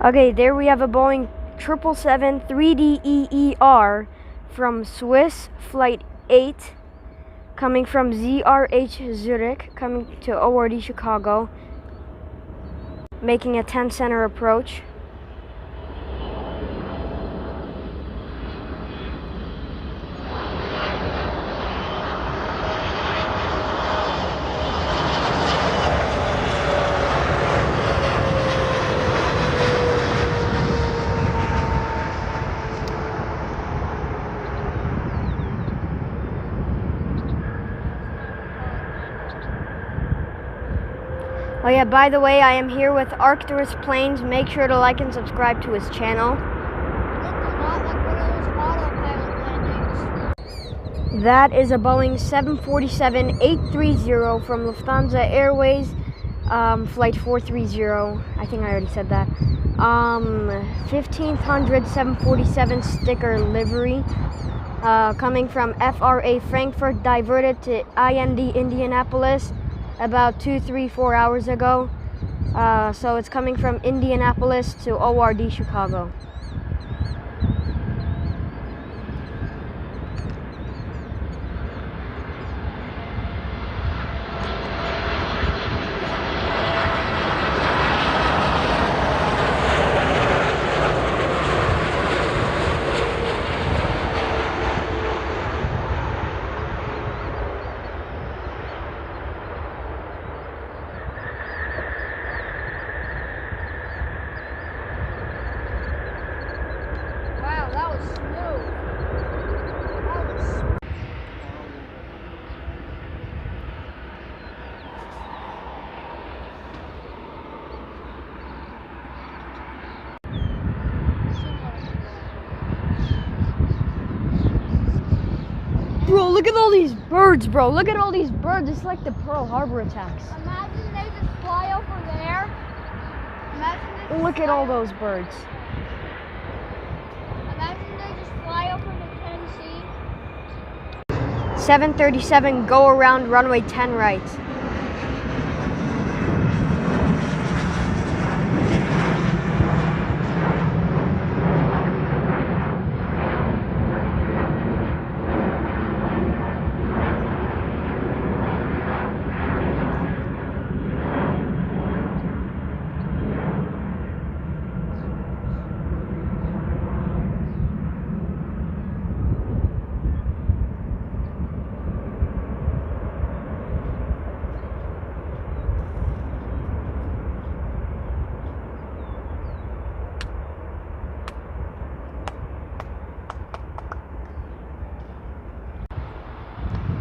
Okay, there we have a Boeing 777 3DEER from Swiss, flight 8, coming from ZRH Zurich, coming to ORD Chicago, making a 10 center approach. Oh yeah, by the way, I am here with Arcturus Planes. Make sure to like and subscribe to his channel. That is a Boeing 747-830 from Lufthansa Airways, flight 430. I think I already said that. 1500 747 sticker livery, coming from FRA Frankfurt, diverted to IND Indianapolis about 2-4 hours ago. So it's coming from Indianapolis to ORD Chicago. Bro, look at all these birds, bro. Look at all these birds. It's like the Pearl Harbor attacks. Imagine they just fly over there. Look at all those birds. Imagine they just fly over to Tennessee. 737, go around runway 10 right.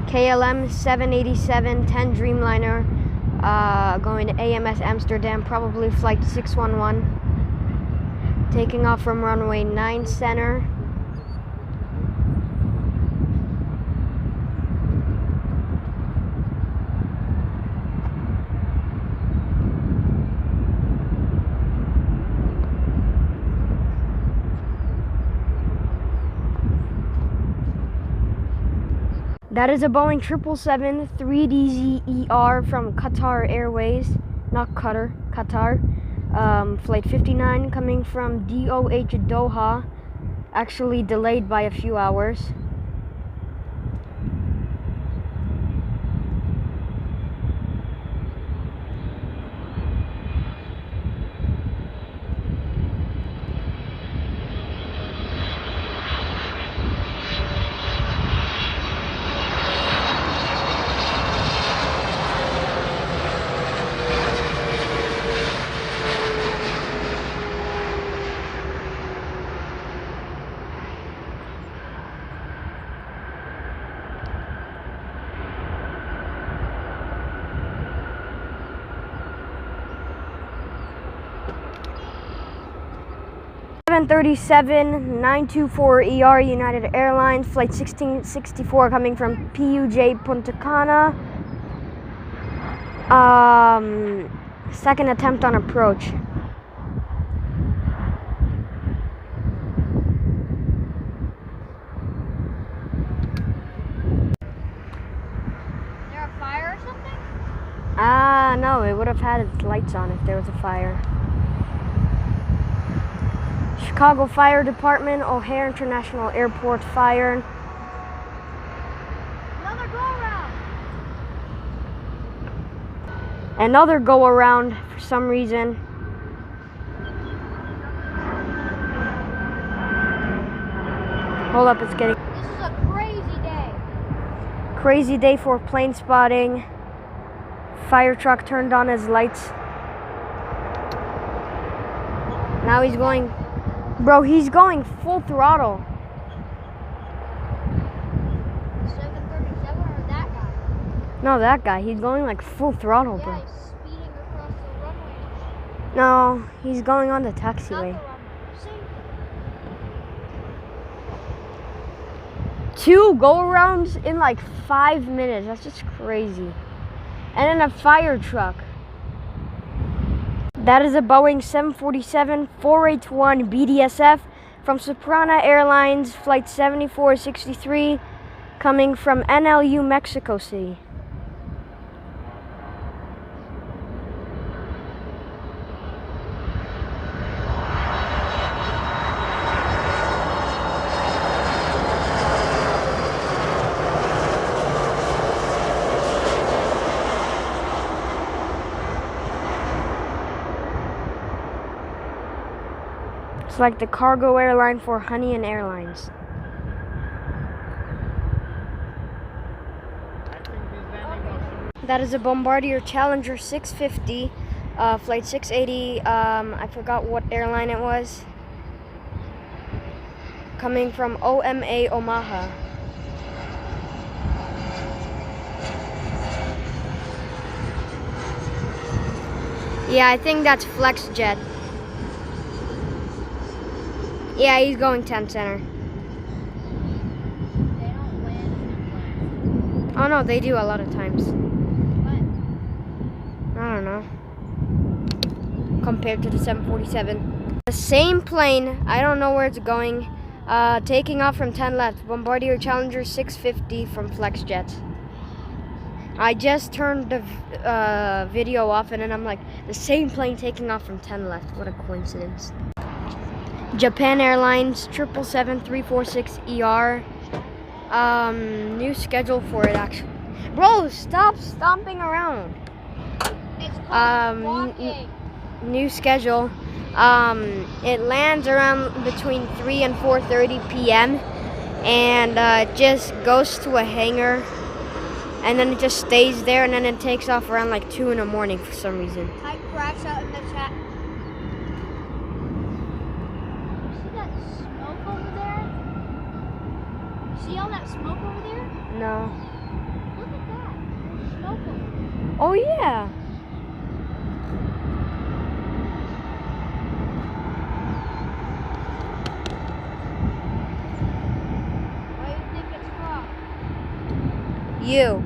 KLM 787-10 Dreamliner, going to AMS Amsterdam, probably flight 611, taking off from runway 9 center. That is a Boeing 777 3DZER from Qatar Airways, not Qatar, flight 59, coming from DOH Doha, actually delayed by a few hours. Seven 737-924ER United Airlines, flight 1664, coming from PUJ Punta Cana. Second attempt on approach. Is there a fire or something? No, it would have had its lights on if there was a fire. Chicago Fire Department, O'Hare International Airport Fire. Another go around. Another go around for some reason. Hold up, it's getting... This is a crazy day. Crazy day for plane spotting. Fire truck turned on his lights. Now he's going... Bro, he's going full throttle. 737 or that guy? No, that guy. He's going like full throttle, bro. Yeah, he's speeding across the runway. No, he's going on the Not the taxiway. runway. See? 2 go-arounds in like 5 minutes. That's just crazy. And then a fire truck. That is a Boeing 747-481 BDSF from Soprana Airlines, Flight 7463, coming from NLU, Mexico City. It's like the cargo airline for Honey and Airlines. That is a Bombardier Challenger 650, flight 680. I forgot what airline it was. Coming from OMA Omaha. Yeah, I think that's FlexJet. Yeah, he's going 10 center. They don't land in Oh no, they do a lot of times. What? I don't know. Compared to the 747. The same plane, I don't know where it's going. Taking off from 10 left. Bombardier Challenger 650 from FlexJet. I just turned the video off and then I'm like, the same plane taking off from 10 left. What a coincidence. Japan Airlines 777-346ER. New schedule for it actually. Bro, stop stomping around. It's called walking. New schedule. It lands around between 3 and 4:30 p.m. and it just goes to a hangar and then it just stays there and then it takes off around like 2 in the morning for some reason. Type cracks out in the chat. See that smoke over there? See all that smoke over there? No. Look at that. There's smoke over there. Oh yeah. Why do you think it's from? You.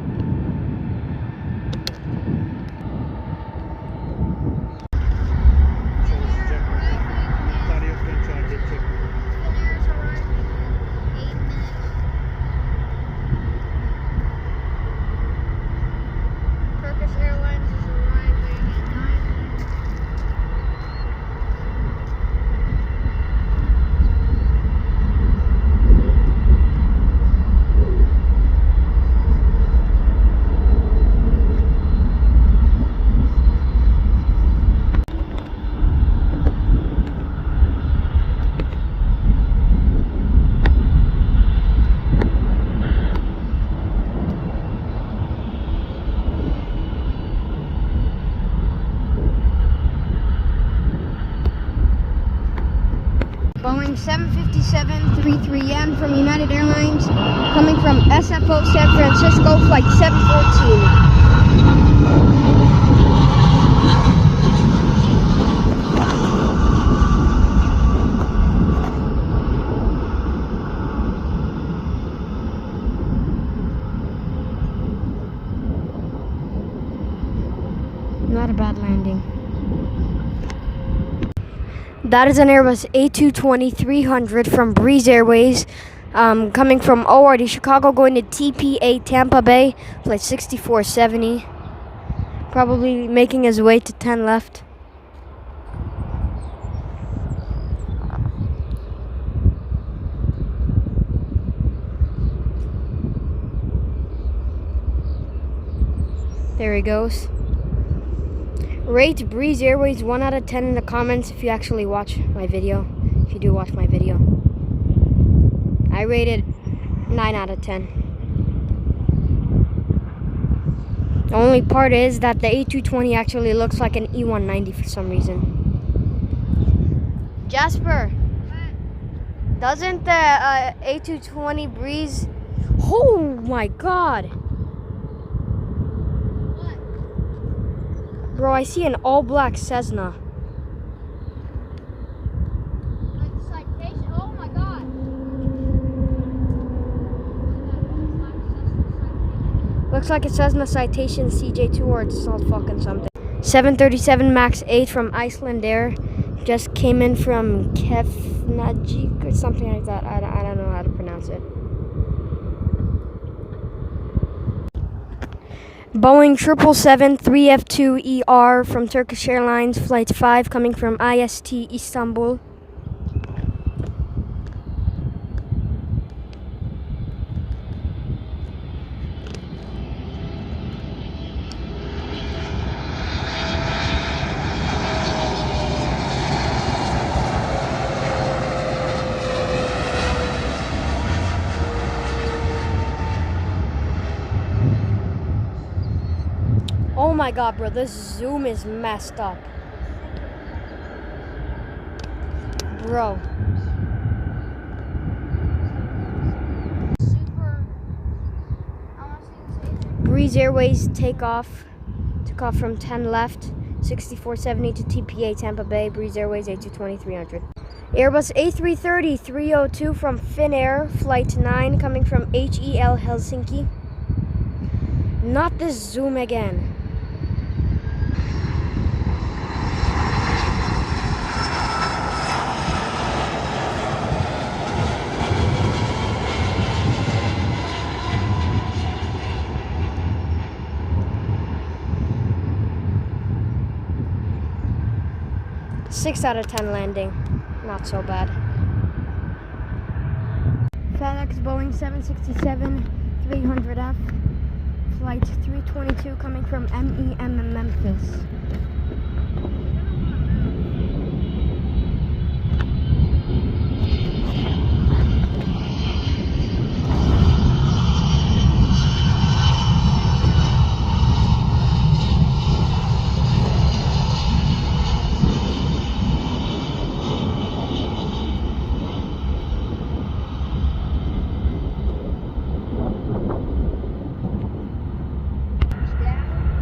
Boeing 757-33M from United Airlines, coming from SFO San Francisco, flight 714. Not a bad landing. That is an Airbus A220-300 from Breeze Airways, coming from ORD Chicago, going to TPA Tampa Bay, flight 6470. Probably making his way to 10 left. There he goes. Rate Breeze Airways 1 out of 10 in the comments if you actually watch my video. If you do watch my video. I rated 9 out of 10. The only part is that the A220 actually looks like an E190 for some reason. Jasper, doesn't the A220 Breeze... Oh my god! What? Bro, I see an all-black Cessna. Like citation? Oh my god. Looks like a Cessna Citation CJ2 or it's not fucking something. 737 MAX 8 from Iceland Air. Just came in from Kefnajik or something like that. I don't know how to pronounce it. Boeing 777-3F2ER from Turkish Airlines, Flight 5, coming from IST Istanbul. Oh my god, bro, this zoom is messed up. Bro. Super. I want to see the Breeze Airways took off from 10 left, 6470 to TPA Tampa Bay. Breeze Airways A220-300. Airbus A330-302 from Finnair, Flight 9, coming from HEL Helsinki. Not this zoom again. Six out of 10 landing. Not so bad. FedEx Boeing 767-300F. Flight 322 coming from MEM Memphis.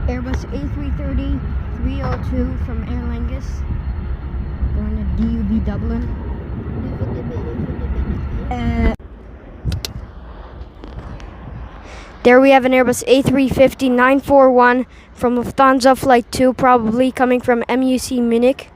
Airbus A330-302 from Aer Lingus, going to DUV Dublin. There we have an Airbus A350-941 from Lufthansa Flight 2, probably coming from MUC Munich.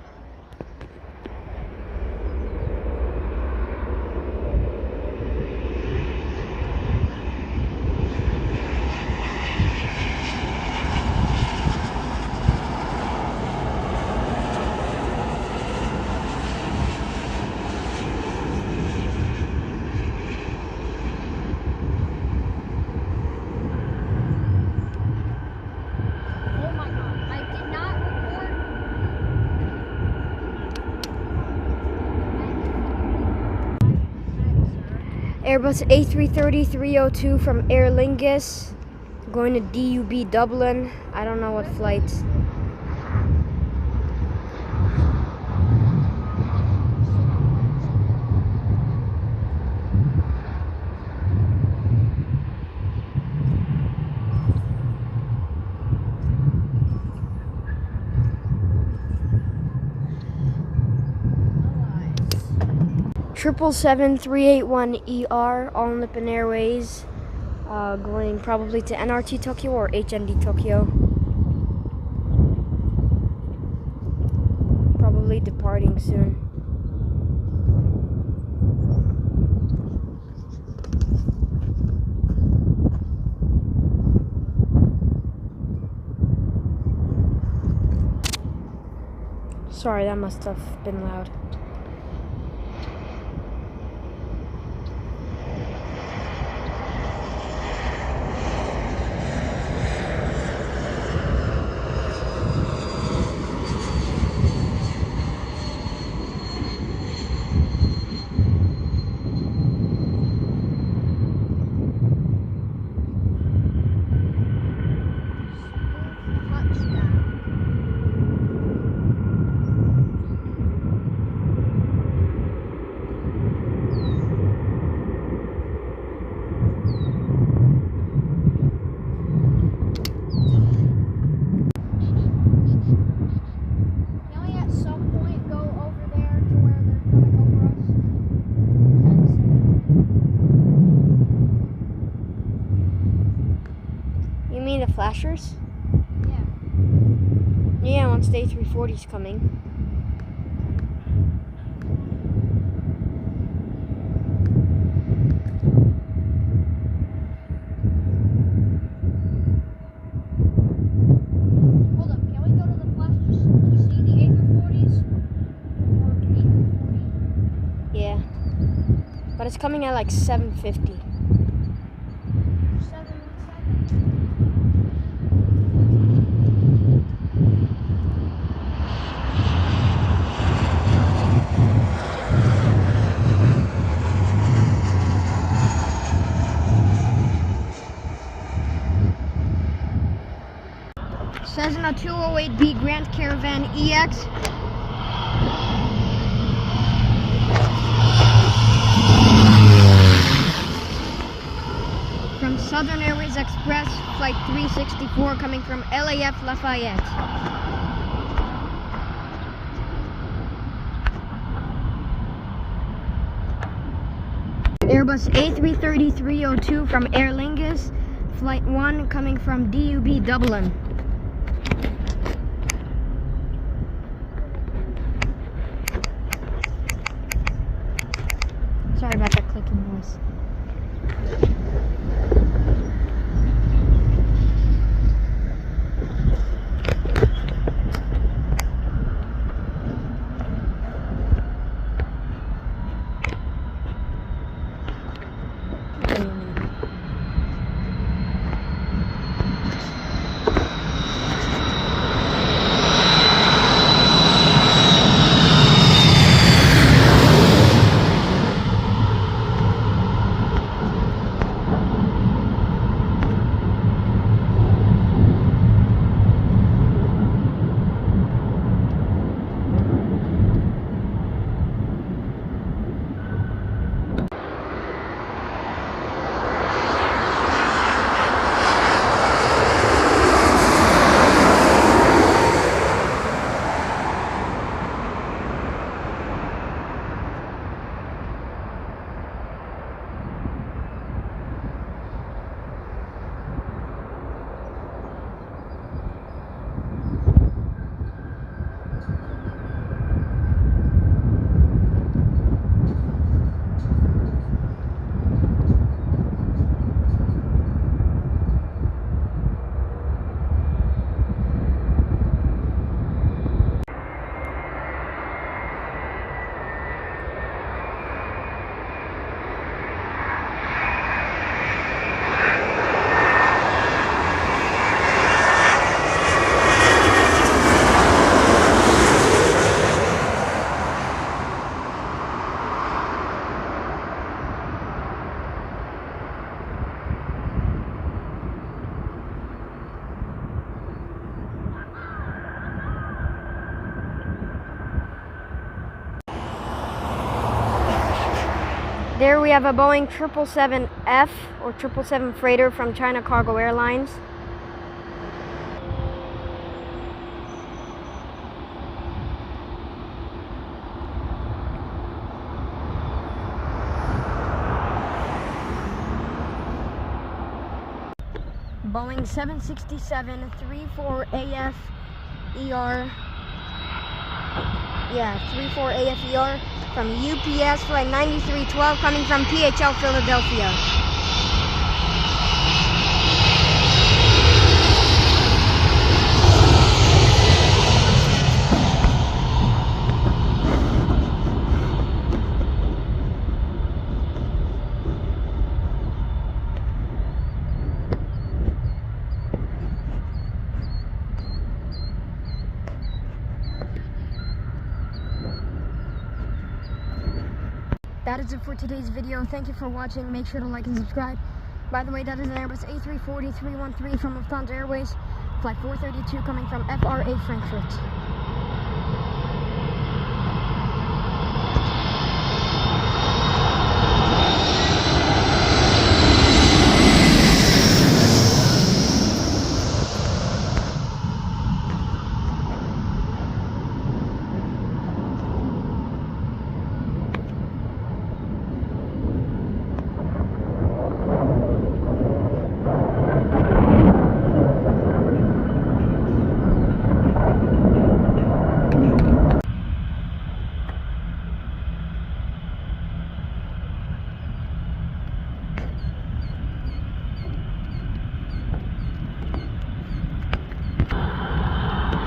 Airbus A330-302 from Aer Lingus, going to DUB Dublin. I don't know what flight. Triple 7-381ER, All Nippon Airways, going probably to NRT Tokyo or HND Tokyo. Probably departing soon. Sorry, that must have been loud. flashers? Yeah. Yeah, once the A340's coming. Hold up, can we go to the flash just to see the A340s? Or A340? Yeah. But it's coming at like 7:50. 717. Cessna 208B Grand Caravan EX. From Southern Airways Express, Flight 364, coming from LAF Lafayette. Airbus A330-302 from Aer Lingus, Flight 1, coming from DUB Dublin. Sorry about that clicking noise. There we have a Boeing 777F or 777 freighter from China Cargo Airlines. Boeing 767-34AF ER. Yeah, 34AF ER from UPS Flight 9312 coming from PHL Philadelphia. That is it for today's video. Thank you for watching. Make sure to like and subscribe. By the way, that is an Airbus A340-313 from Lufthansa Airways, Flight 432 coming from FRA Frankfurt.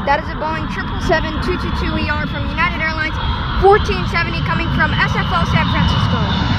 That is a Boeing 777-222ER from United Airlines, 1470 coming from SFO San Francisco.